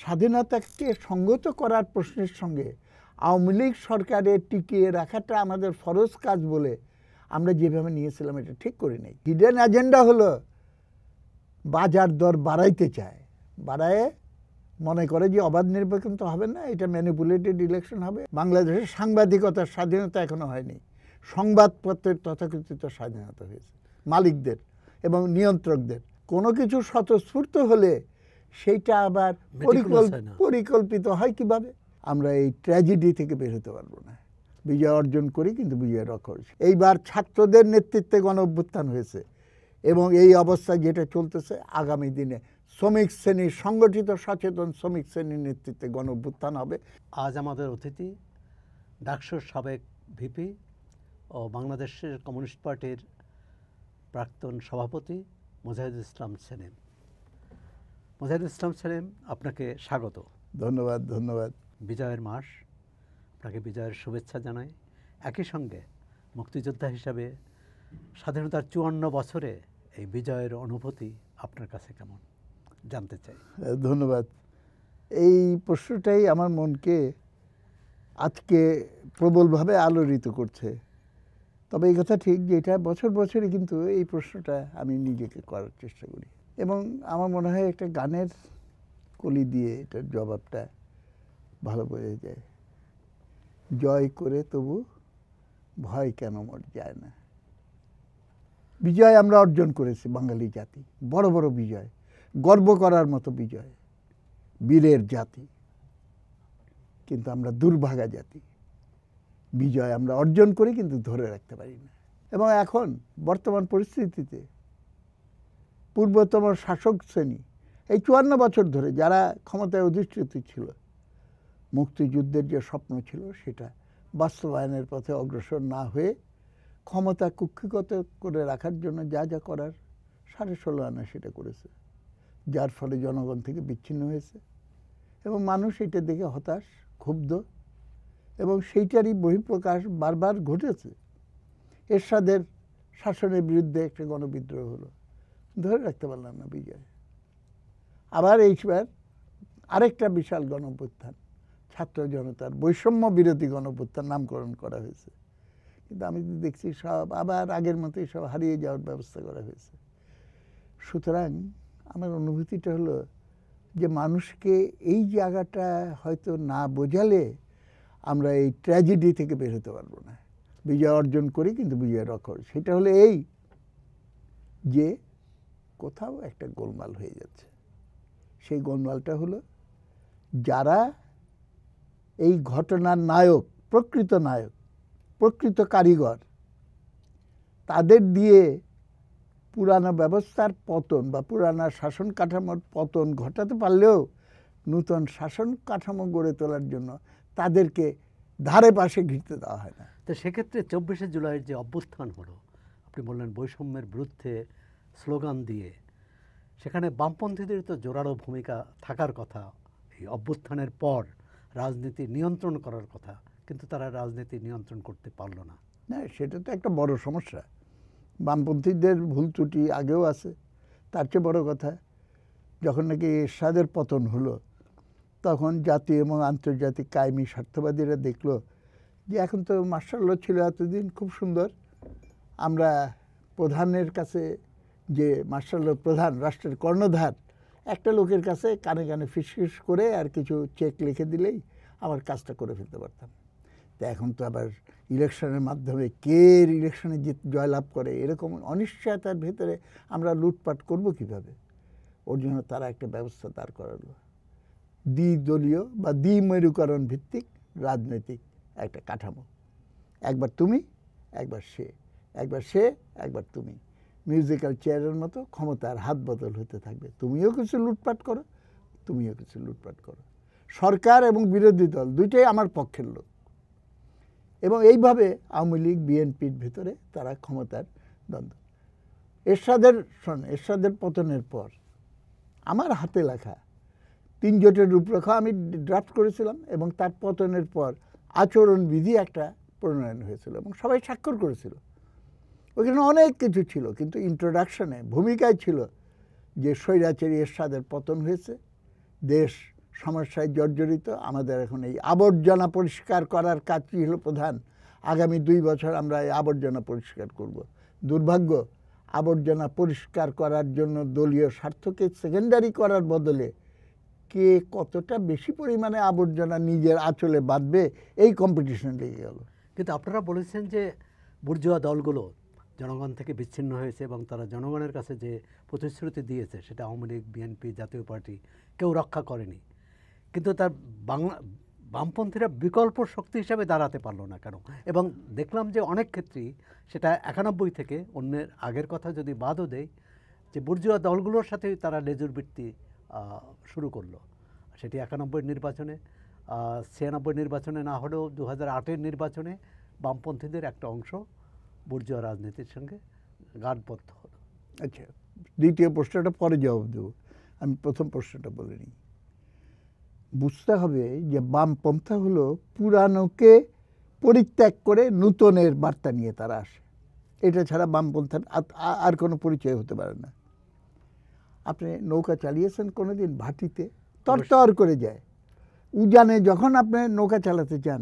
স্বাধীনতাকে সঙ্গত করার প্রশ্নের সঙ্গে আওয়ামী লীগ সরকারের টিকিয়ে রাখাটা আমাদের ফরজ কাজ বলে আমরা যেভাবে নিয়েছিলাম এটা ঠিক করি নাই। হিডেন এজেন্ডা হলো বাজার দর বাড়াইতে চায়, বাড়ায় মনে করে যে অবাধ নির্বাচন তো হবে না, এটা ম্যানিপুলেটেড ইলেকশন হবে। বাংলাদেশের সাংবাদিকতার স্বাধীনতা এখনো হয়নি, সংবাদপত্রের তথাকথিত স্বাধীনতা হয়েছে মালিকদের এবং নিয়ন্ত্রকদের। কোনো কিছু স্বতঃস্ফূর্ত হলে সেইটা আবার পরিকল্পিত হয় কিভাবে? আমরা এই ট্র্যাজেডি থেকে বের হতে পারবো না। বিজয় অর্জন করি কিন্তু বিজয় রক্ষা করি। এইবার ছাত্রদের নেতৃত্বে গণ অভ্যুত্থান হয়েছে এবং এই অবস্থায় যেটা চলতেছে আগামী দিনে শ্রমিক শ্রেণীর সংগঠিত সচেতন শ্রমিক শ্রেণীর নেতৃত্বে গণ অভ্যুত্থান হবে। আজ আমাদের অতিথি ডাকসুর সাবেক ভিপি ও বাংলাদেশের কমিউনিস্ট পার্টির প্রাক্তন সভাপতি মোজাহিদুল ইসলাম সেলিম। মোজাহিদুল ইসলাম সেলিম, আপনাকে স্বাগত। ধন্যবাদ। ধন্যবাদ। বিজয়ের মাস, আপনাকে বিজয়ের শুভেচ্ছা জানাই। একই সঙ্গে মুক্তিযোদ্ধা হিসাবে স্বাধীনতার 54 বছরে এই বিজয়ের অনুভূতি আপনার কাছে কেমন জানতে চাই। ধন্যবাদ। এই প্রশ্নটাই আমার মনকে আজকে প্রবলভাবে আলোড়িত করছে। তবে এই কথা ঠিক যে এটা বছর বছরই কিন্তু এই প্রশ্নটা আমি নিজেকে করার চেষ্টা করি এবং আমার মনে হয় একটা গানের কলি দিয়ে এটার জবাবটা ভালো বোঝা যায়। জয় করে তবু ভয় কেন মোর যায় না। বিজয় আমরা অর্জন করেছি বাঙালি জাতি, বড় বড় বিজয়, গর্ব করার মতো বিজয়, বীরের জাতি। কিন্তু আমরা দুর্ভাগা জাতি, বিজয় আমরা অর্জন করি কিন্তু ধরে রাখতে পারি না। এবং এখন বর্তমান পরিস্থিতিতে পূর্বতম শাসক শ্রেণী এই 54 বছর ধরে যারা ক্ষমতায় অধিষ্ঠিত ছিল, মুক্তিযুদ্ধের যে স্বপ্ন ছিল সেটা বাস্তবায়নের পথে অগ্রসর না হয়ে ক্ষমতা কুক্ষিগত করে রাখার জন্য যা যা করার 16.5 আনা সেটা করেছে, যার ফলে জনগণ থেকে বিচ্ছিন্ন হয়েছে এবং মানুষ এটা দেখে হতাশ, ক্ষুব্ধ এবং সেইটারই বহিঃপ্রকাশ বারবার ঘটেছে। এরশাদের শাসনের বিরুদ্ধে একটা গণবিদ্রোহ হলো, ধরে রাখতে পারলাম না বিজয়। আবার এইবার আরেকটা বিশাল গণঅভ্যুত্থান, ছাত্র জনতার বৈষম্য বিরোধী গণঅভ্যুত্থান নামকরণ করা হয়েছে, কিন্তু আমি দেখছি সব আবার আগের মতোই সব হারিয়ে যাওয়ার ব্যবস্থা করা হয়েছে। সুতরাং আমার অনুভূতিটা হলো যে মানুষকে এই জায়গাটা হয়তো না বোঝালে আমরা এই ট্র্যাজেডি থেকে বের হতে পারবো না। বিজয় অর্জন করি কিন্তু বিজয় রক্ষা করি। সেটা হলো এই যে কোথাও একটা গোলমাল হয়ে যাচ্ছে। সেই গোলমালটা হলো যারা এই ঘটনার নায়ক, প্রকৃত কারিগর, তাদের দিয়ে পুরানো ব্যবস্থার পতন বা পুরানা শাসন কাঠামোর পতন ঘটাতে পারলেও নূতন শাসন কাঠামো গড়ে তোলার জন্য তাদেরকে ধারে পাশে ঘিরতে দেওয়া হয় না। তো সেক্ষেত্রে 24শে জুলাইয়ের যে অভ্যুত্থান হলো, আপনি বললেন বৈষম্যের বিরুদ্ধে স্লোগান দিয়ে, সেখানে বামপন্থীদের তো জোরালো ভূমিকা থাকার কথা, এই অভ্যুত্থানের পর রাজনীতি নিয়ন্ত্রণ করার কথা, কিন্তু তারা রাজনীতি নিয়ন্ত্রণ করতে পারল না। না, সেটা তো একটা বড় সমস্যা। বামপন্থীদের ভুল ত্রুটি আগেও আছে। তার চেয়ে বড় কথা, যখন নাকি এরশাদের পতন হলো তখন জাতীয় এবং আন্তর্জাতিক কায়েমি স্বার্থবাদীরা দেখলো যে এখন তো মার্শাল ল ছিল এতদিন খুব সুন্দর, আমরা প্রধানের কাছে, যে মার্শাল ল প্রধান রাষ্ট্রের কর্ণধার, একটা লোকের কাছে কানে কানে ফিসফিস করে আর কিছু চেক লিখে দিলেই আমার কাজটা করে ফেলতে পারতাম। তো এখন তো আবার ইলেকশনের মাধ্যমে কে ইলেকশনে জয়লাভ করে এরকম অনিশ্চয়তার ভেতরে আমরা লুটপাট করব কিভাবে? ওর জন্য তারা একটা ব্যবস্থা দাঁড় করালো, দ্বিদলীয় বা দ্বিমেরুকরণ ভিত্তিক রাজনৈতিক একটা কাঠামো। একবার তুমি, একবার সে, একবার সে, একবার তুমি, মিউজিক্যাল চেয়ারের মতো ক্ষমতার হাত বদল হতে থাকবে। তুমিও কিছু লুটপাট করো, তুমিও কিছু লুটপাট করো। সরকার এবং বিরোধী দল দুইটাই আমার পক্ষের লোক। এবং এইভাবে আওয়ামী লীগ বিএনপির ভিতরে তারা ক্ষমতার দ্বন্দ্ব। এরশাদের পতনের পর আমার হাতে লেখা 3 জোটের রূপরেখা আমি ড্রাফট করেছিলাম এবং তার পতনের পর আচরণবিধি একটা প্রণয়ন হয়েছিল এবং সবাই স্বাক্ষর করেছিল। ওইখানে অনেক কিছু ছিল, কিন্তু ইন্ট্রোডাকশনে ভূমিকায় ছিল যে স্বৈরাচারী এরশাদের পতন হয়েছে, দেশ সমস্যায় জর্জরিত। আমাদের এখন এই আবর্জনা পরিষ্কার করার কাজটি হলো প্রধান। আগামী 2 বছর আমরা এই আবর্জনা পরিষ্কার করব। দুর্ভাগ্য, আবর্জনা পরিষ্কার করার জন্য দলীয় স্বার্থকে সেকেন্ডারি করার বদলে কে কতটা বেশি পরিমাণে আবর্জনা নিজের আঁচলে বাঁধবে এই কম্পিটিশন লেগে গেল। কিন্তু আপনারা বলেছেন যে বুর্জোয়া দলগুলো জনগণ থেকে বিচ্ছিন্ন হয়েছে এবং তারা জনগণের কাছে যে প্রতিশ্রুতি দিয়েছে সেটা আওয়ামী লীগ, বিএনপি, জাতীয় পার্টি কেউ রক্ষা করেনি। কিন্তু তার বামপন্থীরা বিকল্প শক্তি হিসাবে দাঁড়াতে পারলো না কেন? এবং দেখলাম যে অনেক ক্ষেত্রেই সেটা 91 থেকে, অন্যের আগের কথা যদি বাদও দেয়, যে বুর্জোয়া দলগুলোর সাথে তারা লেজুর বৃত্তি শুরু করলো। সেটি 91 নির্বাচনে, 96 নির্বাচনে না হলেও 2008 নির্বাচনে বামপন্থীদের একটা অংশ বুর্জোয়া রাজনীতির সঙ্গে গাঢ়বদ্ধ হলো। আচ্ছা, দ্বিতীয় প্রশ্নটা পরে জবাব দেব, আমি প্রথম প্রশ্নটা বলে নিই। বুঝতে হবে যে বামপন্থা হলো পুরানোকে পরিত্যাগ করে নূতনের বার্তা নিয়ে তারা আসে। এটা ছাড়া বামপন্থার আর কোনো পরিচয় হতে পারে না। আপনি নৌকা চালিয়েছেন কোনোদিন? ভাটিতে তরতর করে যায়। উজানে যখন আপনি নৌকা চালাতে চান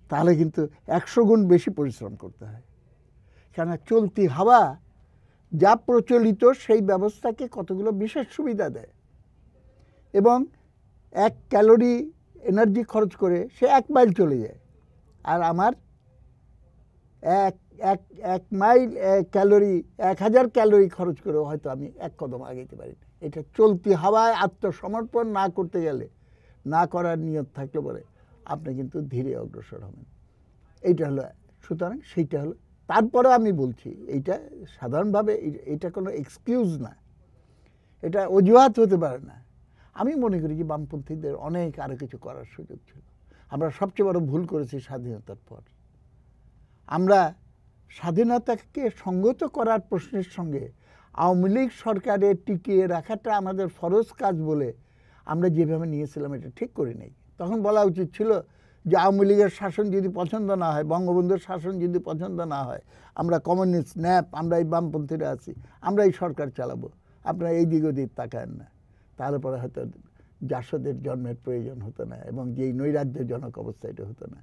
তাহলে কিন্তু 100 গুণ বেশি পরিশ্রম করতে হয়। কেন? চলতি হাওয়া যা প্রচলিত সেই ব্যবস্থাকে কতগুলো বিশেষ সুবিধা দেয় এবং 1 ক্যালোরি এনার্জি খরচ করে সে 1 মাইল চলে যায়। আর আমার এক মাইল ক্যালোরি 1000 ক্যালোরি খরচ করে হয়তো আমি 1 কদম আগাইতে পারি না। এটা চলতি হাওয়ায় আত্মসমর্পণ না করতে গেলে, না করার নিয়ত থাকলে পরে আপনি কিন্তু ধীরে অগ্রসর হবেন। এইটা হলো, সুতরাং সেইটা হলো। তারপরে আমি বলছি এইটা সাধারণভাবে এটা কোনো এক্সকিউজ না, এটা অজুহাত হতে পারে না। আমি মনে করি যে বামপন্থীদের অনেক আরও কিছু করার সুযোগ ছিল। আমরা সবচেয়ে বড় ভুল করেছি স্বাধীনতার পর। আমরা স্বাধীনতাকে সঙ্গত করার প্রশ্নের সঙ্গে আওয়ামী লীগ সরকারের টিকিয়ে রাখাটা আমাদের ফরজ কাজ বলে আমরা যেভাবে নিয়েছিলাম এটা ঠিক করি নাই। তখন বলা উচিত ছিল যে আওয়ামী লীগের শাসন যদি পছন্দ না হয়, বঙ্গবন্ধুর শাসন যদি পছন্দ না হয়, আমরা কমিউনিস্ট, ন্যাপ, আমরা এই বামপন্থীরা আছি, আমরা এই সরকার চালাবো, আপনারা এই দিক ওদিক তাকায়েন না। তাহলে পরে হয়তো জাসদের জন্মের প্রয়োজন হতো না এবং যেই নৈরাজ্যজনক অবস্থা এটা হতো না।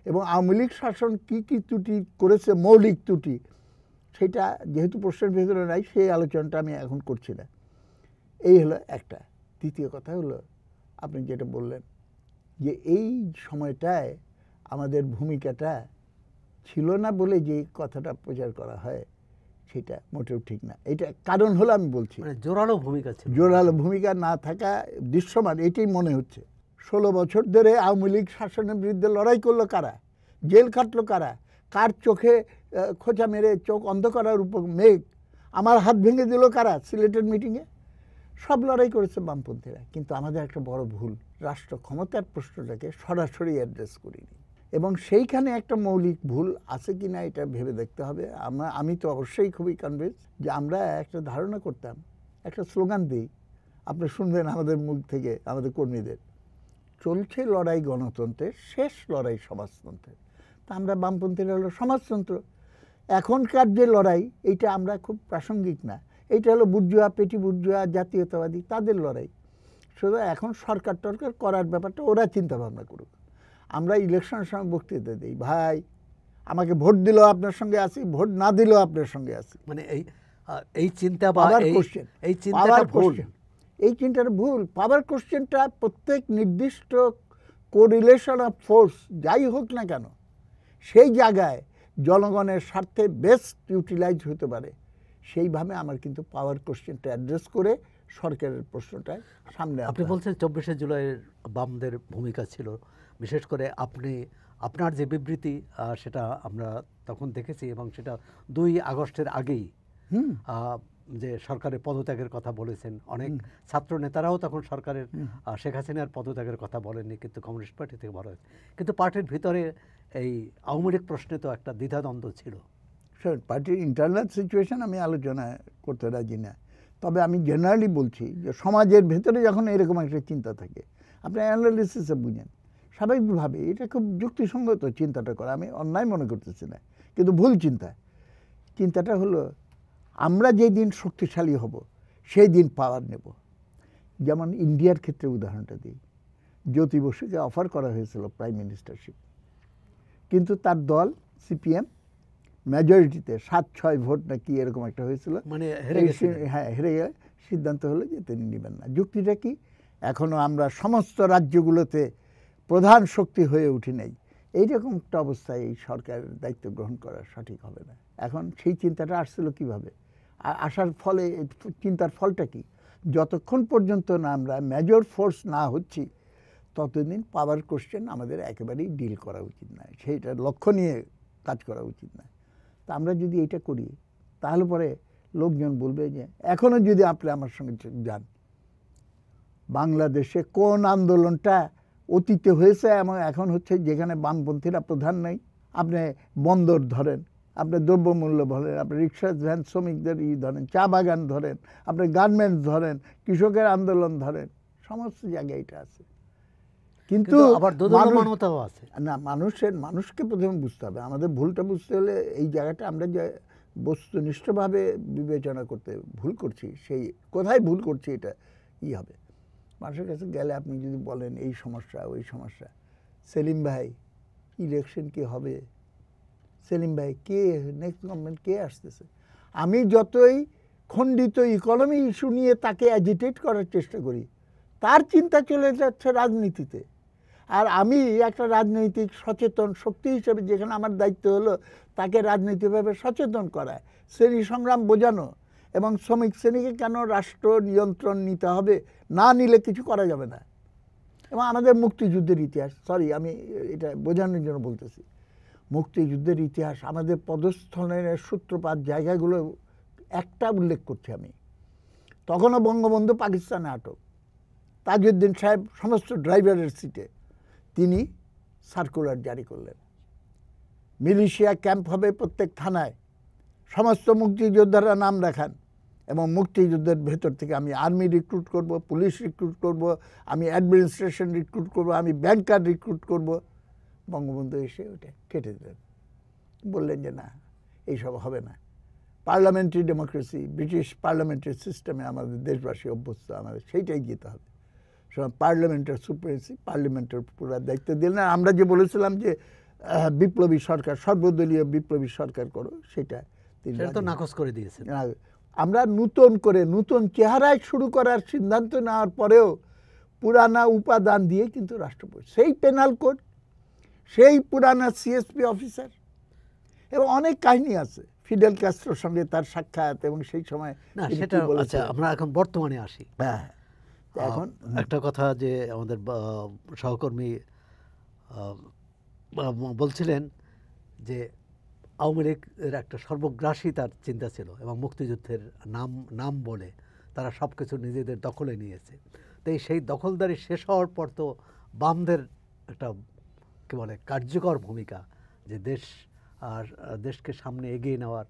এবং আওয়ামী লীগ শাসন কী কী ত্রুটি করেছে, মৌলিক ত্রুটি, সেটা যেহেতু প্রশ্নের ভেতরে নাই সেই আলোচনাটা আমি এখন করছি না। এই হলো একটা। দ্বিতীয় কথা হলো আপনি যেটা বললেন যে এই সময়টায় আমাদের ভূমিকাটা ছিল না বলে যে কথাটা প্রচার করা হয় সেটা মোটেও ঠিক না। এটা কারণ হলো আমি বলছি, মানে জোরালো ভূমিকা ছিল। জোরালো ভূমিকা না থাকা দৃশ্যমান, এটাই মনে হচ্ছে। 16 বছর ধরে আওয়ামী লীগ শাসনের বিরুদ্ধে লড়াই করলো কারা? জেল খাটলো কারা? কার চোখে খোঁচা মেরে চোখ অন্ধ করার উপর মেঘ, আমার হাত ভেঙে দিল কারা সিলেটের মিটিংয়ে? সব লড়াই করেছে বামপন্থীরা। কিন্তু আমাদের একটা বড় ভুল, রাষ্ট্র ক্ষমতার প্রশ্নটাকে সরাসরি অ্যাড্রেস করিনি। এবং সেইখানে একটা মৌলিক ভুল আছে কি না এটা ভেবে দেখতে হবে। আমি তো অবশ্যই খুবই কনভিন্স যে আমরা একটা ধারণা করতাম, একটা স্লোগান দিই, আপনি শুনবেন আমাদের মুখ থেকে, আমাদের কর্মীদের, চলছে লড়াই গণতন্ত্রের, শেষ লড়াই সমাজতন্ত্রের। তা আমরা বামপন্থীরা হলো সমাজতন্ত্র। এখনকার যে লড়াই এইটা আমরা খুব প্রাসঙ্গিক না, এইটা হলো বুর্জোয়া, পেটি বুর্জোয়া, জাতীয়তাবাদী তাদের লড়াই। শুধু এখন সরকার টরকার করার ব্যাপারটা ওরা চিন্তা ভাবনা করুক। আমরা ইলেকশনের সময় বক্তৃতা দিই, ভাই আমাকে ভোট দিলেও আপনার সঙ্গে আছি, ভোট না দিলেও আপনার সঙ্গে আছি। মানে এই চিন্তা বা এই চিন্তাটা ভুল, এই চিন্তাটা ভুল। পাওয়ার কোশ্চেনটা প্রত্যেক নির্দিষ্ট কোরিলেশন অফ ফোর্স যাই হোক না কেন সেই জায়গায় জনগণের স্বার্থে বেস্ট ইউটিলাইজ হতে পারে, সেইভাবে আমার কিন্তু পাওয়ার কোশ্চেনটা অ্যাড্রেস করে সরকারের প্রশ্নটায় সামনে। আপনি বলছেন 24শে জুলাইয়ের বামদের ভূমিকা ছিল, বিশেষ করে আপনার যে বিবৃতি সেটা আমরা তখন দেখেছি এবং সেটা 2 আগস্টের আগেই যে সরকারের পদত্যাগের কথা বলেছেন। অনেক ছাত্র নেতারাও তখন সরকারের শেখ হাসিনার পদত্যাগের কথা বলেননি, কিন্তু কমিউনিস্ট পার্টি থেকে বলা হয়েছে। কিন্তু পার্টির ভিতরে এই আওয়ামী লীগ প্রশ্নে তো একটা দ্বিধাদ্বন্দ্ব ছিল। পার্টির ইন্টারনাল সিচুয়েশন আমি আলোচনা করতে রাজি না, তবে আমি জেনারেলি বলছি যে সমাজের ভেতরে যখন এরকম একটা চিন্তা থাকে, আপনি অ্যানালিসিসে বুঝেন, স্বাভাবিকভাবে এটা খুব যুক্তিসঙ্গত চিন্তাটা করা, আমি অন্যায় মনে করতেছি না, কিন্তু ভুল চিন্তা। চিন্তাটা হলো আমরা যেই দিন শক্তিশালী হব সেই দিন পাওয়ার নেব। যেমন ইন্ডিয়ার ক্ষেত্রে উদাহরণটা দিই, জ্যোতি বসুকে অফার করা হয়েছিল প্রাইম মিনিস্টারশিপ, কিন্তু তার দল সিপিএম মেজরিটিতে 7-6 ভোট নাকি এরকম একটা হয়েছিল, মানে হেরে গেছিলেন। হ্যাঁ হেরে গেলে সিদ্ধান্ত হলো যে তিনি নেবেন না। যুক্তিটা কি, এখনো আমরা সমস্ত রাজ্যগুলোতে প্রধান শক্তি হয়ে উঠি নাই, এইরকম একটা অবস্থায় এই সরকারের দায়িত্ব গ্রহণ করা সঠিক হবে না। এখন সেই চিন্তাটা আসছিল কিভাবে, আসার ফলে চিন্তার ফলটা কি, যতক্ষণ পর্যন্ত না আমরা মেজর ফোর্স না হচ্ছি ততদিন পাওয়ার কোশ্চেন আমাদের একেবারেই ডিল করা উচিত নয়, সেইটা লক্ষ্য নিয়ে কাজ করা উচিত নয়। তা আমরা যদি এটা করি তাহলে পরে লোকজন বলবে যে এখনও যদি আপনি আমার সঙ্গে যান, বাংলাদেশে কোন আন্দোলনটা অতীতে হয়েছে এবং এখন হচ্ছে যেখানে বামপন্থীরা প্রধান নেই, আপনি বন্দর ধরেন, আপনি দ্রব্যমূল্য ধরেন, আপনি রিক্সা ভ্যান শ্রমিকদের ধরেন, চা বাগান ধরেন, আপনি গার্মেন্টস ধরেন, কৃষকের আন্দোলন ধরেন, সমস্ত জায়গায় এটা আছে। কিন্তু আবার দোদুল্যমানতাও আছে না, মানুষকে প্রথমে বুঝতে হবে, আমাদের ভুলটা বুঝতে হলে এই জায়গাটা আমরা যে বস্তুনিষ্ঠভাবে বিবেচনা করতে ভুল করছি, সেই কোথায় ভুল করছি এটা হবে। মানুষের কাছে গেলে আপনি যদি বলেন এই সমস্যা ওই সমস্যা, সেলিম ভাই ইলেকশন কি হবে, সেলিম ভাই কে নেক্সট গভর্নমেন্ট কে আসতেছে, আমি যতই খণ্ডিত ইকোনমি ইস্যু নিয়ে তাকে অ্যাজিটেট করার চেষ্টা করি, তার চিন্তা চলে যাচ্ছে রাজনীতিতে। আর আমি একটা রাজনৈতিক সচেতন শক্তি হিসেবে যেখানে আমার দায়িত্ব হলো তাকে রাজনৈতিকভাবে সচেতন করা, শ্রেণী সংগ্রাম বোঝানো, এবং শ্রমিক শ্রেণীকে কেন রাষ্ট্র নিয়ন্ত্রণ নিতে হবে, না নিলে কিছু করা যাবে না। এবং আমাদের মুক্তিযুদ্ধের ইতিহাস, সরি আমি এটা বোঝানোর জন্য বলতেছি, মুক্তিযুদ্ধের ইতিহাস, আমাদের পদস্থলের সূত্রপাত জায়গাগুলো একটা উল্লেখ করছি আমি। তখনও বঙ্গবন্ধু পাকিস্তানে আটক, তাজউদ্দিন সাহেব সমস্ত ড্রাইভারের সিটে, তিনি সার্কুলার জারি করলেন, মিলিশিয়া ক্যাম্প হবে প্রত্যেক থানায়, সমস্ত মুক্তিযোদ্ধারা নাম রাখান, এবং মুক্তিযুদ্ধের ভেতর থেকে আমি আর্মি রিক্রুট করব, পুলিশ রিক্রুট করব, আমি অ্যাডমিনিস্ট্রেশন রিক্রুট করব, আমি ব্যাংকার রিক্রুট করব। বঙ্গবন্ধু এসে ওটা কেটে দিলেন, বললেন যে না, এইসব হবে না, পার্লামেন্টারি ডেমোক্রেসি, ব্রিটিশ পার্লামেন্টারি সিস্টেমে আমাদের দেশবাসী অভ্যস্ত, আমাদের সেইটাই যেতে হবে। পার্লামেন্টের সুপ্রিমেসি, পার্লামেন্টের পুরো দায়িত্ব দিলেন। আমরা যে বলেছিলাম যে বিপ্লবী সরকার, সর্বদলীয় বিপ্লবী সরকার করো, সেটা তিনি তো নাকচ করে দিয়েছেন। আমরা নতুন করে নতুন চেহারায় শুরু করার সিদ্ধান্ত নেওয়ার পরেও পুরানা উপাদান দিয়ে কিন্তু রাষ্ট্রপতি, সেই পেনাল কোড, সেই পুরানা সিএসপি অফিসার, এবং অনেক কাহিনী আছে ফিডেল ক্যাস্ট্রোর সঙ্গে তার সাক্ষাৎ, এবং সেই সময় না সেটা আচ্ছা, আমরা এখন বর্তমানে আসি। হ্যাঁ, এখন একটা কথা যে আমাদের সহকর্মী বলছিলেন যে আওয়ামী লীগের একটা সর্বগ্রাসী তার চিন্তা ছিল, এবং মুক্তিযুদ্ধের নাম বলে তারা সব কিছু নিজেদের দখলে নিয়েছে। তো সেই দখলদারি শেষ হওয়ার পর তো বামদের একটা কী বলে কার্যকর ভূমিকা, যে দেশকে সামনে এগিয়ে নেওয়ার,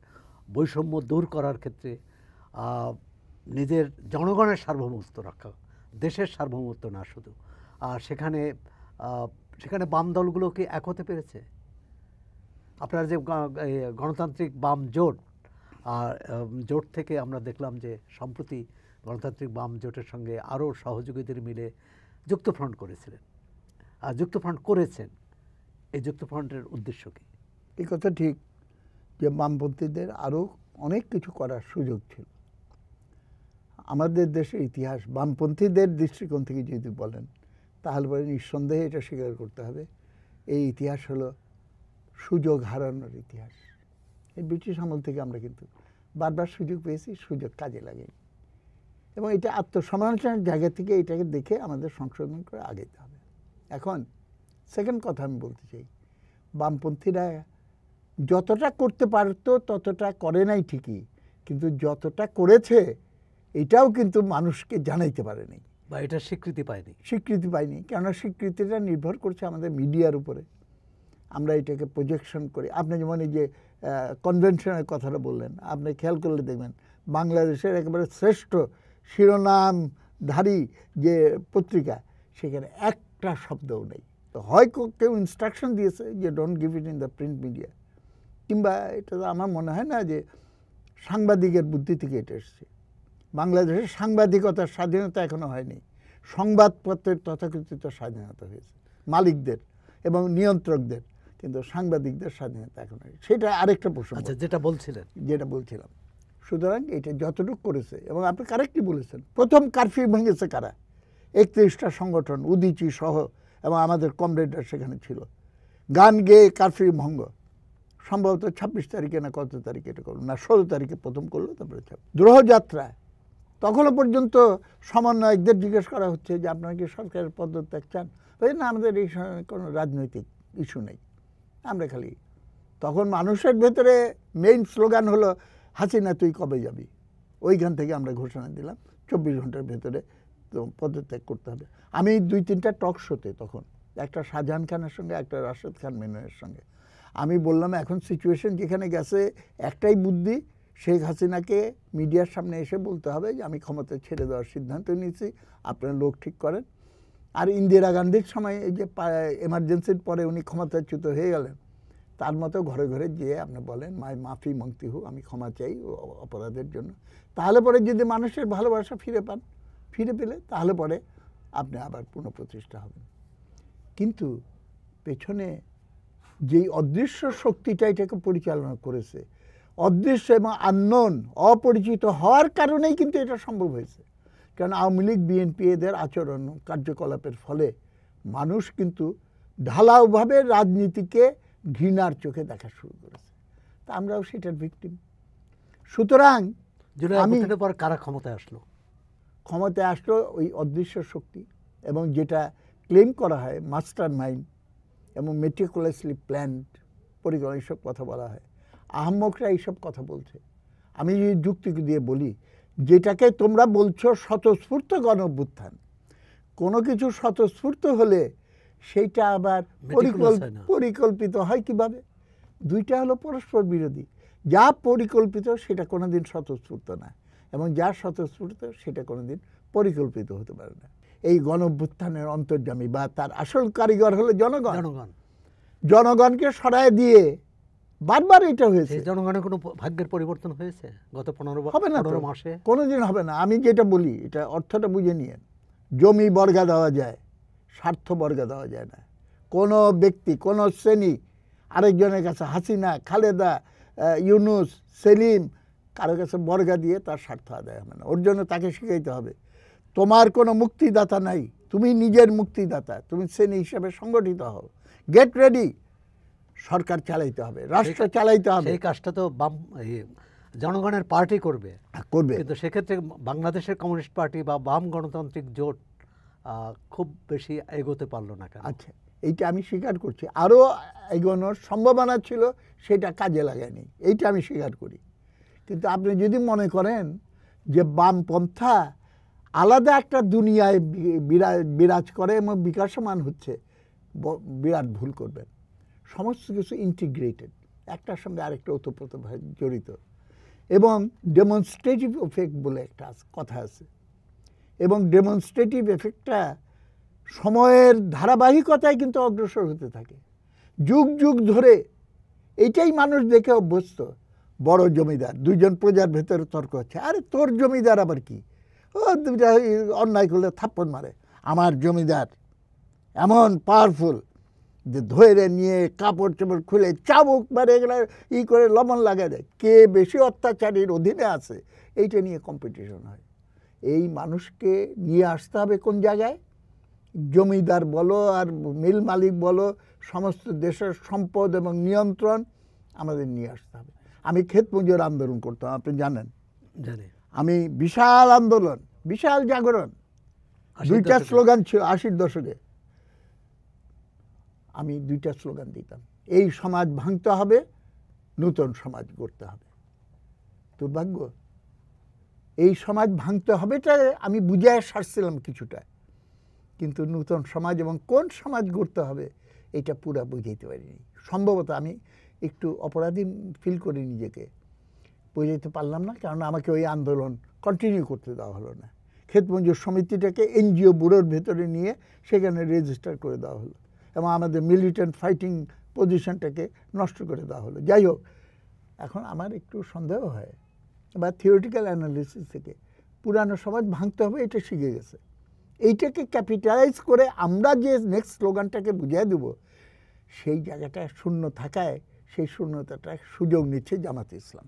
বৈষম্য দূর করার ক্ষেত্রে নিজের জনগণের সার্বভৌমত্ব রক্ষা, দেশের সার্বভৌমত্ব না শুধু, আর সেখানে বাম দলগুলো কি এক হতে পেরেছে? আপনার যে গণতান্ত্রিক বাম জোট, আর জোট থেকে আমরা দেখলাম যে সম্প্রতি গণতান্ত্রিক বাম জোটের সঙ্গে আরও সহযোগীদের মিলে যুক্তফ্রন্ট করেছিলেন, আর যুক্তফ্রন্ট করেছেন। এই যুক্তফ্রন্টের উদ্দেশ্য কি? এই কথা ঠিক যে বামপন্থীদের আরও অনেক কিছু করার সুযোগ ছিল। আমাদের দেশের ইতিহাস বামপন্থীদের দৃষ্টিকোণ থেকে যদি বলেন, তাহলে পরে নিঃসন্দেহে এটা স্বীকার করতে হবে, এই ইতিহাস হলো সুযোগ হারানোর ইতিহাস। এই ব্রিটিশ আমল থেকে আমরা কিন্তু বারবার সুযোগ পেয়েছি, সুযোগ কাজে লাগেনি, এবং এটা আত্মসমালোচনার জায়গা থেকে এটাকে দেখে আমাদের সংশোধন করে আগাইতে হবে। এখন সেকেন্ড কথা আমি বলতে চাই, বামপন্থীরা যতটা করতে পারতো ততটা করে নাই ঠিকই, কিন্তু যতটা করেছে এটাও কিন্তু মানুষকে জানাইতে পারেনি, বা এটা স্বীকৃতি পায়নি। কেননা স্বীকৃতিটা নির্ভর করছে আমাদের মিডিয়ার উপরে। আমরা এটাকে প্রজেকশন করি। আপনি যেমন এই যে কনভেনশনের কথাটা বললেন, আপনি খেয়াল করলে দেখবেন বাংলাদেশের একেবারে শ্রেষ্ঠ শিরোনামধারী যে পত্রিকা, সেখানে একটা শব্দও নেই। তো হয় কেউ ইনস্ট্রাকশন দিয়েছে যে don't give it in the print media, কিংবা এটা আমার মনে হয় না যে সাংবাদিকের বুদ্ধি থেকে এটা এসছে। বাংলাদেশের সাংবাদিকতার স্বাধীনতা এখনো হয়নি। সংবাদপত্রের তথাকথিত স্বাধীনতা হয়েছে মালিকদের এবং নিয়ন্ত্রকদের, কিন্তু সাংবাদিকদের স্বাধীনতা এখন নেই। সেটা আরেকটা প্রসঙ্গ, আচ্ছা, যেটা বলছিলেন। যেটা বলছিলাম। সুতরাং এটা যতটুকু করেছে, এবং আপনি কারেক্টলি বলেছেন, প্রথম কারফিউ ভেঙেছে কারা? 31টা সংগঠন, উদীচী সহ, এবং আমাদের কমরেডরা সেখানে ছিল। গান গেয়ে কারফিউ ভঙ্গ সম্ভবত 26 তারিখে না কত তারিখে এটা করলো, না 16 তারিখে প্রথম করলো, তারপরে দ্রোহযাত্রা। তখনও পর্যন্ত সমন্বয়কদের জিজ্ঞেস করা হচ্ছে যে আপনারা কি সরকারের পদত্যাগ চান? না, আমাদের এই সময় কোনো রাজনৈতিক ইস্যু নেই, আমরা খালি। তখন মানুষের ভেতরে মেইন স্লোগান হলো হাসিনা তুই কবে যাবি। ওইখান থেকে আমরা ঘোষণা দিলাম 24 ঘন্টার ভেতরে তো পদত্যাগ করতে হবে। আমি 2-3টা টক শোতে তখন, একটা শাহজাহান খানের সঙ্গে, একটা রাশেদ খান মেননের সঙ্গে, আমি বললাম এখন সিচুয়েশন যেখানে গেছে একটাই বুদ্ধি, শেখ হাসিনাকে মিডিয়ার সামনে এসে বলতে হবে যে আমি ক্ষমতা ছেড়ে দেওয়ার সিদ্ধান্ত নিয়েছি, আপনারা লোক ঠিক করেন। আর ইন্দিরা গান্ধীর সময় এই যে এমার্জেন্সির পরে উনি ক্ষমতাচ্যুত হয়ে গেলেন, তার মতো ঘরে ঘরে যেয়ে আপনি বলেন মাই মাফি মংতি হু, আমি ক্ষমা চাই অপরাধের জন্য। তাহলে পরে যদি মানুষের ভালোবাসা ফিরে পেলে তাহলে পরে আপনি আবার পুনঃপ্রতিষ্ঠা হবেন। কিন্তু পেছনে যেই অদৃশ্য শক্তিটা এটাকে পরিচালনা করেছে, অদৃশ্য এবং আননোন, অপরিচিত হওয়ার কারণেই কিন্তু এটা সম্ভব হয়েছে। কারণ আওয়ামী লীগ, বিএনপি এদের আচরণ কার্যকলাপের ফলে মানুষ কিন্তু ঢালাওভাবে রাজনীতিকে ঘৃণার চোখে দেখা শুরু করেছে। তা আমরাও সেটার ভিকটিম। সুতরাং আমি পর কারা ক্ষমতায় আসলো? ক্ষমতায় আসলো ওই অদৃশ্য শক্তি, এবং যেটা ক্লেম করা হয় মাস্টার মাইন্ড এবং মেটিকুলাসলি প্ল্যান্ড পরিকল্পনা, এইসব কথা বলা হয়। আহম্মকরা এইসব কথা বলছে। আমি যদি যুক্তি দিয়ে বলি, যেটাকে তোমরা বলছো স্বতঃস্ফূর্ত গণ অভ্যুত্থান, কোনো কিছু স্বতঃস্ফূর্ত হলে সেইটা আবার পরিকল্পিত হয় কিভাবে? দুইটা হলো পরস্পর বিরোধী। যা পরিকল্পিত সেটা কোনোদিন স্বতঃস্ফূর্ত না, এবং যা স্বতঃস্ফূর্ত সেটা কোনোদিন পরিকল্পিত হতে পারে না। এই গণ অভ্যুত্থানের অন্তর্যামী বা তার আসল কারিগর হলো জনগণ। জনগণকে সরায় দিয়ে বারবার এটা হয়েছে। জনগণের কোনো ভাগ্যের পরিবর্তন হয়েছে গত 15 মাসে? কোনোদিন হবে না। আমি যেটা বলি এটা অর্থটা বুঝে নিয়েন। জমি বর্গা দেওয়া যায়, স্বার্থ বর্গা দেওয়া যায় না। কোনো ব্যক্তি, কোনো শ্রেণী আরেকজনের কাছে, হাসিনা, খালেদা, ইউনুস, সেলিম, কারো কাছে বর্গা দিয়ে তার স্বার্থ আদায় হবে না। ওর জন্য তাকে শিখাইতে হবে তোমার কোনো মুক্তিদাতা নাই, তুমি নিজের মুক্তিদাতা, তুমি শ্রেণী হিসেবে সংগঠিত হও, গেট রেডি। সরকার চালাইতে হবে, রাষ্ট্র চালাইতে হবে। এই কাজটা তো জনগণের পার্টি করবে, কিন্তু সেক্ষেত্রে বাংলাদেশের কমিউনিস্ট পার্টি বা বাম গণতান্ত্রিক জোট খুব বেশি এগোতে পারলো না। আচ্ছা, এইটা আমি স্বীকার করছি, আরও এগোনোর সম্ভাবনা ছিল, সেটা কাজে লাগায়নি, এইটা আমি স্বীকার করি। কিন্তু আপনি যদি মনে করেন যে বামপন্থা আলাদা একটা দুনিয়ায় বিরাজ করে এবং বিকাশমান হচ্ছে, বিরাট ভুল করবেন। সমস্ত কিছু ইন্টিগ্রেটেড, একটার সঙ্গে আরেকটা ওতপ্রোতভাবে জড়িত, এবং ডেমনস্ট্রেটিভ এফেক্ট বলে একটা কথা আছে, এবং ডেমনস্ট্রেটিভ এফেক্টটা সময়ের ধারাবাহিকতায় কিন্তু অগ্রসর হতে থাকে যুগ যুগ ধরে। এইটাই মানুষ দেখে অভ্যস্ত। বড় জমিদার, দুইজন প্রজার ভেতরে তর্ক হচ্ছে, আরে তোর জমিদার আবার কি, ও দুইটা অন্যায় করলে থাপ্পড় মারে। আমার জমিদার এমন পাওয়ারফুল যে ধরে নিয়ে কাপড় চোপড় খুলে চাবুক মারে, এগুলো করে লবণ লাগায় দেয়, কে বেশি অত্যাচারীর অধীনে আছে, এইটা নিয়ে কম্পিটিশন হয়। এই মানুষকে নিয়ে আসতে হবে কোন জায়গায়? জমিদার বলো আর মিল মালিক বলো, সমস্ত দেশের সম্পদ এবং নিয়ন্ত্রণ আমাদের নিয়ে আসতে হবে। আমি ক্ষেত মজুর আন্দোলন করতাম, আপনি জানেন। আমি বিশাল আন্দোলন, বিশাল জাগরণ, 2টা স্লোগান ছিল 80-র দশকে। আমি 2টা স্লোগান দিতাম, এই সমাজ ভাঙতে হবে, নতুন সমাজ গড়তে হবে। দুর্ভাগ্য, এই সমাজ ভাঙতে হবেটা আমি বুঝায় সারছিলাম কিছুটা, কিন্তু নতুন সমাজ এবং কোন সমাজ গড়তে হবে এটা পুরা বুঝাইতে পারিনি। সম্ভবত আমি একটু অপরাধী ফিল করি নিজেকে, বুঝাইতে পারলাম না, কারণ আমাকে ওই আন্দোলন কন্টিনিউ করতে দেওয়া হলো না। ক্ষেত মজুর সমিতিটাকে এনজিও ব্যুরোর ভেতরে নিয়ে সেখানে রেজিস্টার করে দেওয়া হলো, এবং আমাদের মিলিটেন্ট ফাইটিং পজিশনটাকে নষ্ট করে দেওয়া হলো। যাই হোক, এখন আমার একটু সন্দেহ হয়, বা থিওরিটিক্যাল অ্যানালিসিস থেকে পুরানো সমাজ ভাঙতে হবে এটা শিখে গেছে, এইটাকে ক্যাপিটালাইজ করে আমরা যে নেক্সট স্লোগানটাকে বুঝিয়ে দেব, সেই জায়গাটা শূন্য থাকায় সেই শূন্যতাটা সুযোগ নিচ্ছে জামাতে ইসলাম।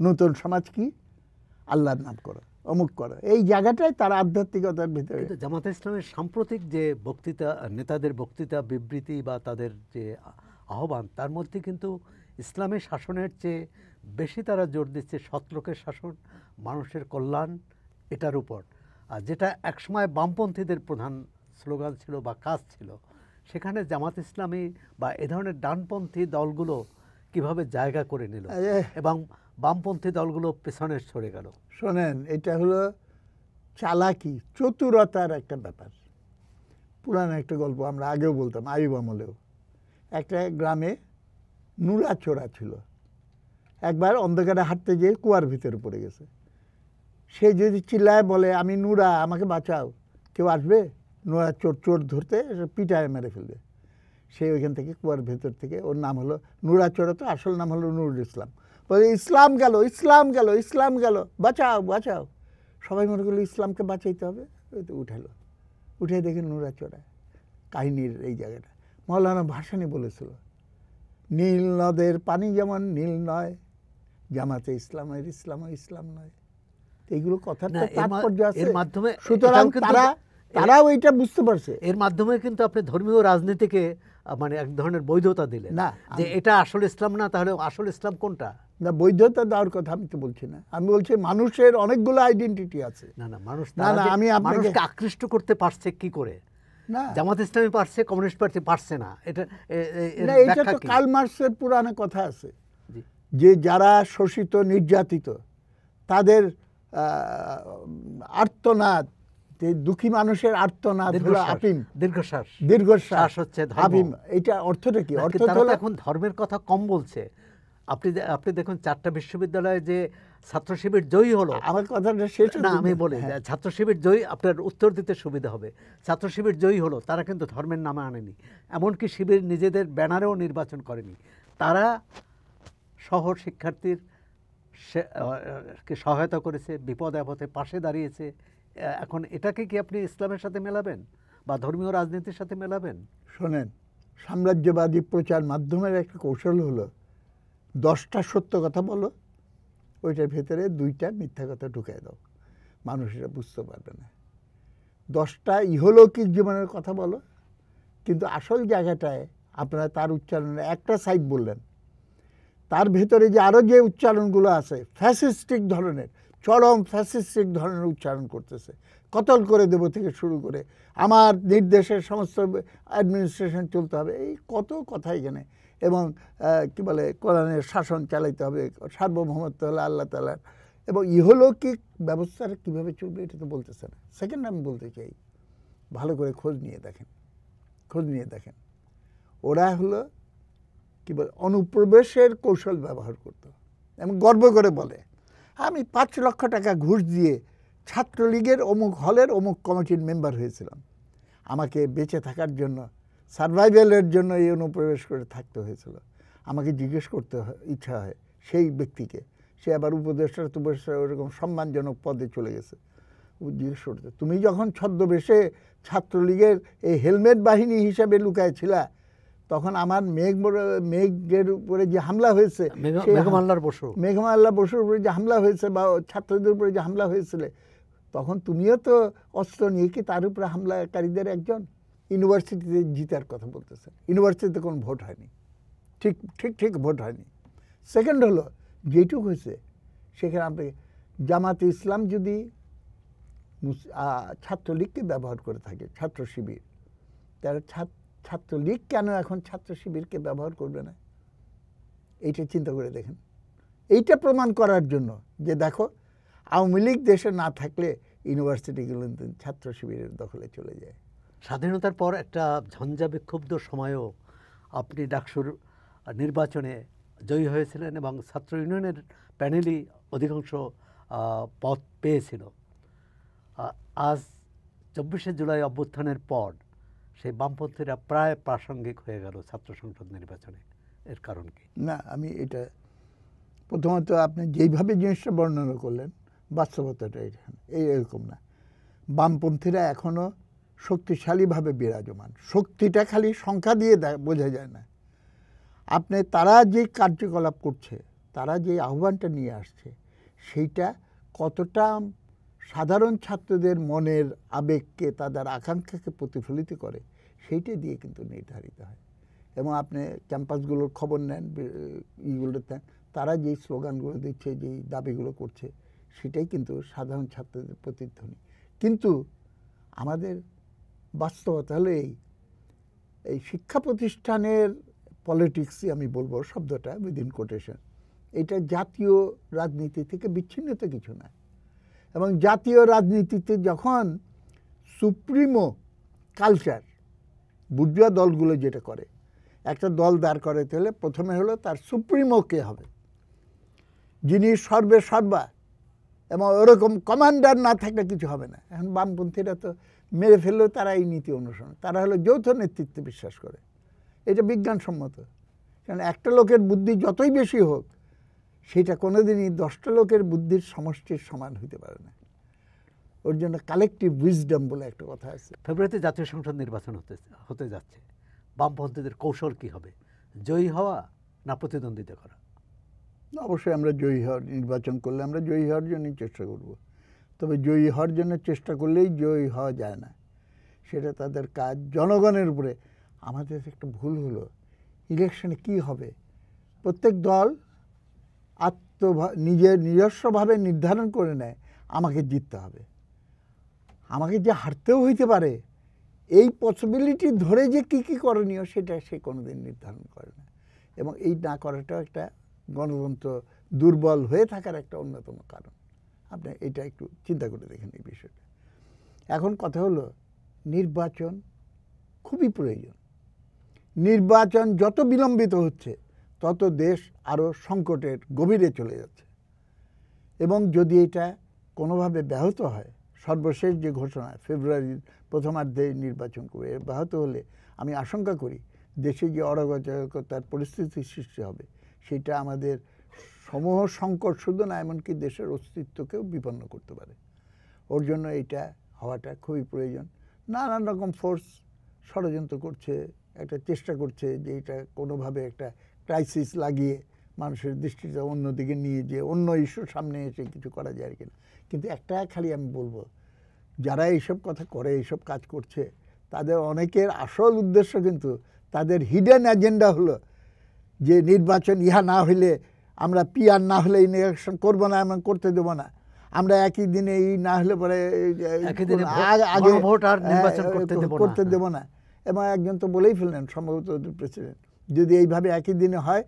নতুন সমাজ কি, আল্লাহর নাম করো, অমুক করো, এই জায়গাটায় তারা আধ্যাত্মিকতার ভিতরে। কিন্তু জামাতে ইসলামের সাম্প্রতিক যে বক্তৃতা, নেতাদের বক্তৃতা, বিবৃতি বা তাদের যে আহ্বান, তার মধ্যে কিন্তু ইসলামের শাসনের চেয়ে বেশি তারা জোর দিচ্ছে সৎলোকের শাসন, মানুষের কল্যাণ, এটার উপর। আর যেটা একসময় বামপন্থীদের প্রধান স্লোগান ছিল বা কাজ ছিল, সেখানে জামাত ইসলামী বা এ ধরনের ডানপন্থী দলগুলো কিভাবে জায়গা করে নিল এবং বামপন্থী দলগুলো পেছনে সরে গেল। শোনেন, এটা হলো চালাকি, চতুরতার একটা ব্যাপার। পুরানো একটা গল্প আমরা আগেও বলতাম, আইয়ুব আমলেও। একটা গ্রামে নুরা চোরা ছিল। একবার অন্ধকারে হাঁটতে যেয়ে কুয়ার ভিতরে পড়ে গেছে। সে যদি চিল্লায় বলে আমি নুরা, আমাকে বাঁচাও, কেউ আসবে? নুরা চোর চোর ধরতে পিটায় মেরে ফেলবে। সে ওইখান থেকে কুয়ার ভেতর থেকে, ওর নাম হলো নুরা চোরা, তো আসল নাম হলো নুরুল ইসলাম, বলে ইসলাম গেল, ইসলাম গেল, ইসলাম গেল, বাঁচাও বাঁচাও। সবাই মনে করলো ইসলামকে বাঁচাইতে হবে, ওই তো উঠালো। উঠে দেখে নুরা চোরা। কাহিনীর এই জায়গাটা মৌলানা ভাসানী বলেছিল, নীল নদের পানি যেমন নীল নয়, জামাতে ইসলামের ইসলামও ইসলাম নয়। এইগুলো কথার না, তাৎপর্য আছে। এর মাধ্যমে সুতরাং এটাও কিন্তু তারাও এইটা বুঝতে পারছে। এর মাধ্যমে কিন্তু আপনি ধর্মীয় রাজনীতিকে মানে এক ধরনের বৈধতা দিলেন, না, যে এটা আসল ইসলাম না, তাহলে আসল ইসলাম কোনটা? না, বৈধতা দেওয়ার কথা আমি তো বলছি না, আমি বলছি মানুষের অনেকগুলো আইডেন্টিটি আছে। না না, মানুষ না, না, আমি আপনাকে- মানুষকে আকৃষ্ট করতে পারছে কি করে? না জামাত ইসলামী পারছে, কমিউনিস্ট পার্টি পারছে না। এটা এর না, এটা ব্যাখ্যা তো কি? কার্ল মার্কসের পুরানো কথা আছে, জি। যে যারা শোষিত নির্যাতিত তাদের আর্তনাদ, যে দুঃখী মানুষের আর্তনাদ হলো দীর্ঘশ্বাস, আপিম, দীর্ঘশ্বাস, দীর্ঘশ্বাস শ্বাস হচ্ছে ধর্ম। আপিম। এটা অর্থটা কি? নাকি অর্থ তারা তো হলো এখন ধর্মের কথা কম বলছে। আপনি দেখুন, 4টা বিশ্ববিদ্যালয়ে যে ছাত্র শিবির জয়ী হলো, আমার কথাটা শেষ না হতে আমি দিন। বলি, হ্যাঁ। ছাত্র শিবির জয়ী, আপনার উত্তর দিতে সুবিধা হবে। ছাত্র শিবির জয়ী হলো, তারা কিন্তু ধর্মের নামে আনেনি, এমনকি শিবির নিজেদের ব্যানারেও নির্বাচন করেনি। তারা শহর শিক্ষার্থীর কে সহায়তা করেছে, বিপদ আপদে পাশে দাঁড়িয়েছে। এখন এটাকে কি আপনি ইসলামের সাথে মেলাবেন বা ধর্মীয় রাজনীতির সাথে মেলাবেন? শোনেন, সাম্রাজ্যবাদী প্রচার মাধ্যমের একটা কৌশল হলো 10টা সত্য কথা বলো, ওইটার ভেতরে 2টা মিথ্যা কথা ঢুকাই দাও, মানুষেরা বুঝতে পারবে না। 10টা ইহলৌকিক জীবনের কথা বলো, কিন্তু আসল জায়গাটায় আপনারা তার উচ্চারণে একটা সাইড বললেন, তার ভেতরে যে আরও যে উচ্চারণগুলো আছে ফ্যাসিস্টিক ধরনের, চরম ফ্যাসিস্টিক ধরনের উচ্চারণ করতেছে, কতল করে দেব থেকে শুরু করে আমার নির্দেশে সমস্ত অ্যাডমিনিস্ট্রেশন চলতে হবে, এই কত কথা এখানে। এবং কি বলে, কোরআনের শাসন চালাইতে হবে, সার্বভৌমত্ব হলো আল্লাহ তাআলার, এবং ইহলৌকিক ব্যবস্থাটা কীভাবে চলবে এটা তো বলতেছে না। সেকেন্ড আমি বলতে চাই, ভালো করে খোঁজ নিয়ে দেখেন, ওরা হলো কি বলে, অনুপ্রবেশের কৌশল ব্যবহার করত এবং গর্ব করে বলে আমি 5 লক্ষ টাকা ঘুষ দিয়ে ছাত্রলীগের অমুক হলের অমুক কমিটির মেম্বার হয়েছিলাম, আমাকে বেঁচে থাকার জন্য, সার্ভাইভালের জন্য এই অনুপ্রবেশ করে থাকতে হয়েছিল। আমাকে জিজ্ঞেস করতে ইচ্ছা হয় সেই ব্যক্তিকে, সে আবার উপদেষ্টা ওরকম সম্মানজনক পদে চলে গেছে, জিজ্ঞেস করতে, তুমি যখন ছদ্মবেশে ছাত্রলীগের এই হেলমেট বাহিনী হিসাবে লুকায়ছিলা, তখন আমার মেঘের উপরে যে হামলা হয়েছে, মেঘমাল্লার বসুর উপরে যে হামলা হয়েছে বা ছাত্রদের উপরে যে হামলা হয়েছিল, তখন তুমিও তো অস্ত্র নিয়ে কি তার উপরে হামলাকারীদের একজন। ইউনিভার্সিটিতে জিতার কথা বলতেছে, ইউনিভার্সিটিতে কোনো ভোট হয়নি, ঠিক ভোট হয়নি। সেকেন্ড হলো, যেটুক হয়েছে সেখানে আপনি জামাতে ইসলাম যদি ছাত্রলীগকে ব্যবহার করে থাকে, ছাত্র শিবির, তাহলে ছাত্রলীগ কেন এখন ছাত্র শিবিরকে ব্যবহার করবে না? এইটা চিন্তা করে দেখেন। এইটা প্রমাণ করার জন্য যে দেখো, আওয়ামী লীগ দেশে না থাকলে ইউনিভার্সিটিগুলো ছাত্র শিবিরের দখলে চলে যায়। স্বাধীনতার পর একটা ঝঞ্ঝা বিক্ষুব্ধ সময়েও আপনি ডাকসুর নির্বাচনে জয়ী হয়েছিলেন এবং ছাত্র ইউনিয়নের প্যানেলই অধিকাংশ পদ পেয়েছিল। আজ 24শে জুলাই অভ্যুত্থানের পর সেই বামপন্থীরা প্রায় প্রাসঙ্গিক হয়ে গেল ছাত্র সংসদ নির্বাচনে, এর কারণ কি? না, আমি এটা প্রথমত আপনি যেইভাবে জিনিসটা বর্ণনা করলেন, বাস্তবতাটা এরকম না। বামপন্থীরা এখনো শক্তিশালীভাবে বিরাজমান। শক্তিটা খালি সংখ্যা দিয়ে বোঝা যায় না। আপনি তারা যে কার্যকলাপ করছে, তারা যে আহ্বানটা নিয়ে আসছে, সেইটা কতটা সাধারণ ছাত্রদের মনের আবেগকে, তাদের আকাঙ্ক্ষাকে প্রতিফলিত করে, সেইটা দিয়ে কিন্তু নির্ধারিত হয়। এবং আপনি ক্যাম্পাসগুলোর খবর নেন, ইগুলোতে তারা যেই স্লোগানগুলো দিচ্ছে, যেই দাবিগুলো করছে, সেটাই কিন্তু সাধারণ ছাত্রদের প্রতিধ্বনি। কিন্তু আমাদের বাস্তবতা হলো এই শিক্ষা প্রতিষ্ঠানের পলিটিক্সই আমি বলবো শব্দটা উইদিন কোটেশন, এটা জাতীয় রাজনীতি থেকে বিচ্ছিন্নত কিছু না। এবং জাতীয় রাজনীতিতে যখন সুপ্রিমো কালচার, বুর্জোয়া দলগুলো যেটা করে, একটা দল দাঁড় করাতে হলে প্রথমে হলো তার সুপ্রিমো কে হবে, যিনি সর্বে সর্বা, এবং ওরকম কমান্ডার না থাকলে কিছু হবে না। এখন বামপন্থীরা তো মেরে ফেললেও তারা এই নীতি অনুসরণ, তারা হলো যৌথ নেতৃত্বে বিশ্বাস করে। এটা বিজ্ঞানসম্মত, কারণ একটা লোকের বুদ্ধি যতই বেশি হোক, সেটা কোনোদিনই 10টা লোকের বুদ্ধির সমষ্টির সমান হইতে পারে না। ওর জন্য কালেকটিভ উইজডম বলে একটা কথা আছে। ফেব্রুয়ারিতে জাতীয় সংসদ নির্বাচন হতে যাচ্ছে। বামপন্থীদের কৌশল কি হবে? জয়ী হওয়া না প্রতিদ্বন্দ্বিতা করা? অবশ্যই আমরা জয়ী হওয়ার, নির্বাচন করলে আমরা জয়ী হওয়ার জন্যই চেষ্টা করব। তবে জয়ী হওয়ার জন্য চেষ্টা করলেই জয়ী হওয়া যায় না, সেটা তাদের কাজ। জনগণের উপরে আমাদের একটা ভুল হলো, ইলেকশনে কি হবে প্রত্যেক দল নিজের নিজস্বভাবে নির্ধারণ করে নেয়, আমাকে জিততে হবে, আমাকে যে হারতেও হইতে পারে, এই পসিবিলিটি ধরে যে কি কি করণীয় সেটা সে কোনোদিন নির্ধারণ করে না। এবং এই না করাটাও একটা গণতন্ত্র দুর্বল হয়ে থাকার একটা অন্যতম কারণ। আপনি এটা একটু চিন্তা করে দেখেন এই বিষয়টা। এখন কথা হলো, নির্বাচন খুবই প্রয়োজন। নির্বাচন যত বিলম্বিত হচ্ছে, তত দেশ আরও সংকটের গভীরে চলে যাচ্ছে। এবং যদি এটা কোনোভাবে ব্যাহত হয়, সর্বশেষ যে ঘোষণা ফেব্রুয়ারির প্রথমার্ধে নির্বাচন করে ব্যাহত হলে, আমি আশঙ্কা করি দেশে যে অরাজকতার পরিস্থিতি সৃষ্টি হবে, সেটা আমাদের সমূহ সংকট শুধু না, এমনকি দেশের অস্তিত্বকেও বিপন্ন করতে পারে। ওর জন্য এটা হওয়াটা খুবই প্রয়োজন। নানান রকম ফোর্স ষড়যন্ত্র করছে, একটা চেষ্টা করছে যে এটা কোনোভাবে একটা ক্রাইসিস লাগিয়ে মানুষের দৃষ্টিটা অন্যদিকে নিয়ে, যে অন্য ইস্যুর সামনে এসে কিছু করা যায় কিনা। কিন্তু একটা খালি আমি বলবো, যারা এইসব কথা করে, এইসব কাজ করছে, তাদের অনেকের আসল উদ্দেশ্য কিন্তু, তাদের হিডেন এজেন্ডা হলো যে নির্বাচন ইহা না হইলে, আমরা পিআর না হলে ইলেকশন করবো না, এমন করতে দেবো না, আমরা একই দিনে এই না হলে পরে আগে করতে দেবো না। এবং একজন তো বলেই ফেললেন, সম্ভবত প্রেসিডেন্ট, যদি এইভাবে একই দিনে হয়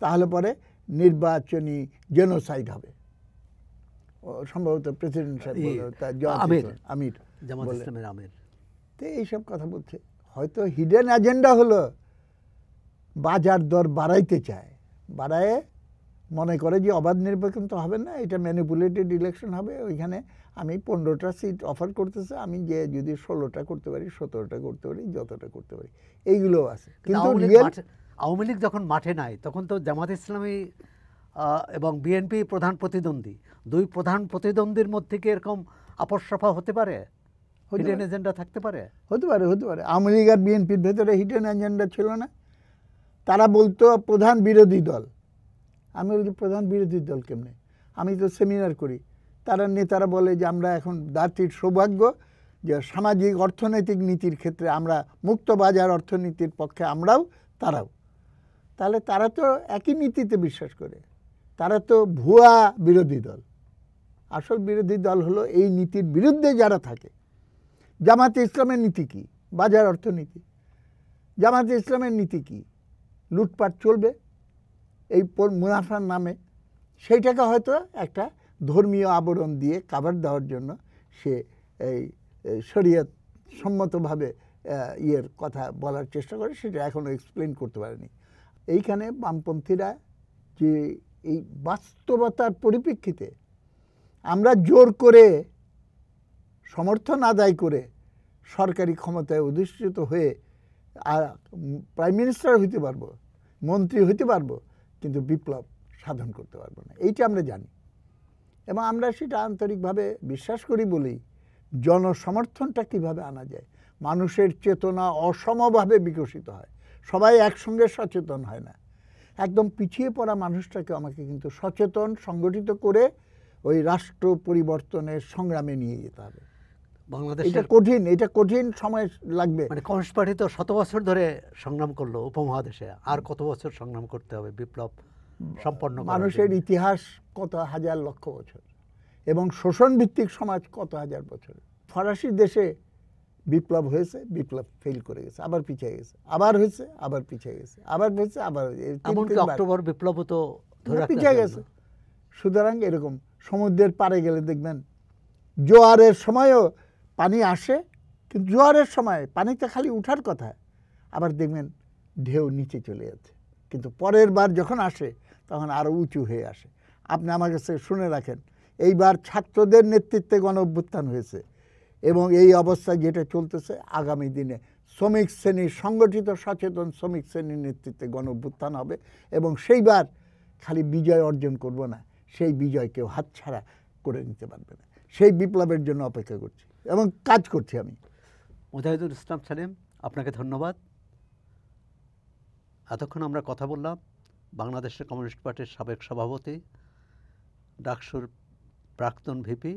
তাহলে পরে নির্বাচনী জেনোসাইড হবে। সম্ভবত প্রেসিডেন্ট আমির আমির তো এইসব কথা বলছে। হয়তো হিডেন এজেন্ডা হলো বাজার দর বাড়াইতে চায়, বাড়ায় মনে করে যে অবাধ নির্বাচন তো হবে না, এটা ম্যানিপুলেটেড ইলেকশন হবে, ওইখানে আমি 15টা সিট অফার করতেছে, আমি যে যদি 16টা করতে পারি, 17টা করতে পারি, যতটা করতে পারি, এইগুলো আছে। কিন্তু আওয়ামী লীগ যখন মাঠে নাই, তখন তো জামাত ইসলামী এবং বিএনপি প্রধান প্রতিদ্বন্দ্বী, দুই প্রধান প্রতিদ্বন্দ্বীর মধ্যে কি এরকম আপসরফা হতে পারে? হিডেন এজেন্ডা থাকতে পারে? হতে পারে, হতে পারে। আওয়ামী লীগ আর বিএনপির ভেতরে হিডেন এজেন্ডা ছিল না। তারা বলতো প্রধান বিরোধী দল। আমি বলছি প্রধান বিরোধী দল কেমনে? আমি তো সেমিনার করি, তারা নেতারা বলে যে আমরা এখন জাতির সৌভাগ্য যে সামাজিক অর্থনৈতিক নীতির ক্ষেত্রে আমরা মুক্ত বাজার অর্থনীতির পক্ষে, আমরাও তারাও। তাহলে তারা তো একই নীতিতে বিশ্বাস করে, তারা তো ভুয়া বিরোধী দল। আসল বিরোধী দল হলো এই নীতির বিরুদ্ধে যারা থাকে। জামাতে ইসলামের নীতি কি? বাজার অর্থনীতি। জামাতে ইসলামের নীতি কি? লুটপাট চলবে এই মুনাফার নামে, সেইটাকে হয়তো একটা ধর্মীয় আবরণ দিয়ে কাভার দেওয়ার জন্য সে এই শরীয়ত সম্মতভাবে ইয়ের কথা বলার চেষ্টা করে, সেটা এখনও এক্সপ্লেন করতে পারেনি। এইখানে বামপন্থীরা যে এই বাস্তবতার পরিপ্রেক্ষিতে আমরা জোর করে সমর্থন আদায় করে সরকারি ক্ষমতায় অধিষ্ঠিত হয়ে প্রাইম মিনিস্টার হইতে পারবো, মন্ত্রী হইতে পারবো, কিন্তু বিপ্লব সাধন করতে পারবো না, এইটা আমরা জানি। এবং আমরা সেটা আন্তরিকভাবে বিশ্বাস করি বলেই জনসমর্থনটা কিভাবে আনা যায়, মানুষের চেতনা অসমভাবে বিকশিত হয়, সবাই একসঙ্গে সচেতন হয় না। একদম পিছিয়ে পড়া মানুষটাকে আমাকে কিন্তু সচেতন সংগঠিত করে ওই রাষ্ট্র পরিবর্তনের সংগ্রামে নিয়ে যেতে হবে। বাংলাদেশের এটা কঠিন সময় লাগবে। মানে কমিউনিস্ট পার্টি তো 100 বছর ধরে সংগ্রাম করলো উপমহাদেশে, আর কত বছর সংগ্রাম করতে হবে বিপ্লব সম্পন্ন করার মানুষের জন্য? ইতিহাস কত হাজার লক্ষ বছর এবং শোষণ ভিত্তিক সমাজ কত হাজার বছর। ফরাসি দেশে বিপ্লব হয়েছে, বিপ্লব ফেল করে গেছে, আবার পিছিয়ে গেছে, আবার হয়েছে, আবার পিছিয়ে গেছে, আবার হয়েছে, আবার এমনকি অক্টোবর বিপ্লবও তো ধরে রাখতে পিছিয়ে পারলো গেছে। না। সুতরাং এরকম সমুদ্রের পাড়ে গেলে দেখবেন জোয়ারের সময়ও পানি আসে, কিন্তু জোয়ারের সময় পানিতে খালি উঠার কথা, আবার দেখবেন ঢেউ নিচে চলে যাচ্ছে, কিন্তু পরের বার যখন আসে তখন আরও উঁচু হয়ে আসে। আপনি আমার কাছে শুনে রাখেন, এইবার ছাত্রদের নেতৃত্বে গণ অভ্যুত্থান হয়েছে এবং এই অবস্থা যেটা চলতেছে আগামী দিনে শ্রমিক শ্রেণীর সংগঠিত সচেতন শ্রমিক শ্রেণীর নেতৃত্বে গণ অভ্যুত্থান হবে এবং সেইবার খালি বিজয় অর্জন করব না, সেই বিজয় কেউ হাতছাড়া করে নিতে পারবে না। সেই বিপ্লবের জন্য অপেক্ষা করছি এবং কাজ করছি আমি। মুজাহিদুল ইসলাম সেলিম, আপনাকে ধন্যবাদ। এতক্ষণ আমরা কথা বললাম বাংলাদেশের কমিউনিস্ট পার্টির সাবেক সভাপতি, ডাকসুর প্রাক্তন ভিপি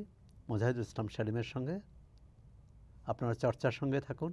মুজাহিদুল ইসলাম সেলিমের সঙ্গে। আপনারা চর্চার সঙ্গে থাকুন।